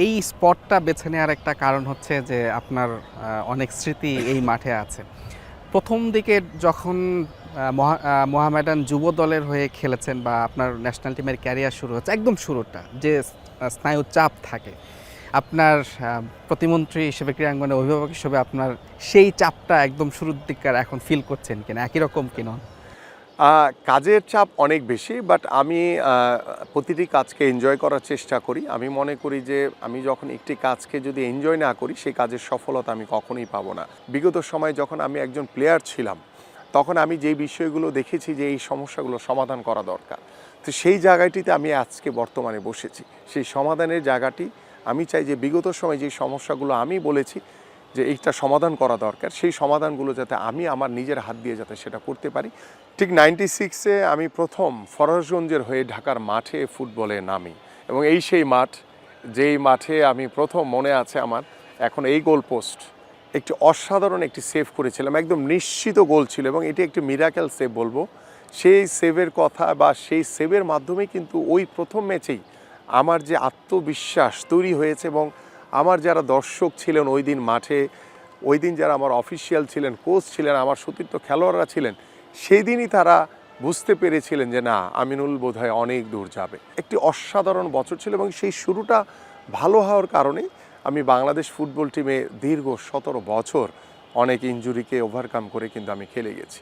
এই স্পটটা বেছে নেওয়ার একটা কারণ হচ্ছে যে আপনার অনেক স্মৃতি এই মাঠে আছে। প্রথম দিকে যখন মোহামেডান যুব দলের হয়ে খেলেছেন বা আপনার ন্যাশনাল টিমের ক্যারিয়ার শুরু হচ্ছে, একদম শুরুটা যে স্নায়ু চাপ থাকে, আপনার প্রতিমন্ত্রী হিসেবে ক্রীড়াঙ্গনে অভিভাবক হিসেবে আপনার সেই চাপটা একদম শুরুর দিককার এখন ফিল করছেন কিনা, একই রকম কিনা? কাজের চাপ অনেক বেশি, বাট আমি প্রতিটি কাজকে এনজয় করার চেষ্টা করি। আমি মনে করি যে আমি যখন একটি কাজকে যদি এনজয় না করি, সেই কাজের সফলতা আমি কখনোই পাবো না। বিগত সময়ে যখন আমি একজন প্লেয়ার ছিলাম, তখন আমি যেই বিষয়গুলো দেখেছি যে এই সমস্যাগুলো সমাধান করা দরকার, তো সেই জায়গাটিতে আমি আজকে বর্তমানে বসেছি। সেই সমাধানের জায়গাটি আমি চাই যে বিগত সময়ে যে সমস্যাগুলো আমি বলেছি যে এইটা সমাধান করা দরকার, সেই সমাধানগুলো যাতে আমি আমার নিজের হাত দিয়ে যাতে সেটা করতে পারি। ঠিক 96-এ আমি প্রথম ফরাজগঞ্জের হয়ে ঢাকার মাঠে ফুটবলে নামি, এবং এই সেই মাঠ যেই মাঠে আমি প্রথম, মনে আছে আমার এখন, এই গোল পোস্ট একটি অসাধারণ একটি সেভ করেছিলাম, একদম নিশ্চিত গোল ছিল, এবং এটি একটি মিরাকেল সেভ বলবো। সেই সেভের কথা বা সেই সেভের মাধ্যমে কিন্তু ওই প্রথম ম্যাচেই আমার যে আত্মবিশ্বাস তৈরি হয়েছে, এবং আমার যারা দর্শক ছিলেন ওই দিন মাঠে, ওই দিন যারা আমার অফিসিয়াল ছিলেন, কোচ ছিলেন, আমার সতীর্থ খেলোয়াড়রা ছিলেন, সেই দিনই তারা বুঝতে পেরেছিলেন যে না, আমিনুল বোধহয় অনেক দূর যাবে। একটি অসাধারণ বছর ছিল, এবং সেই শুরুটা ভালো হওয়ার কারণে আমি বাংলাদেশ ফুটবল টিমে দীর্ঘ 17 বছর অনেক ইনজুরিকে ওভারকাম করে কিন্তু আমি খেলে গেছি।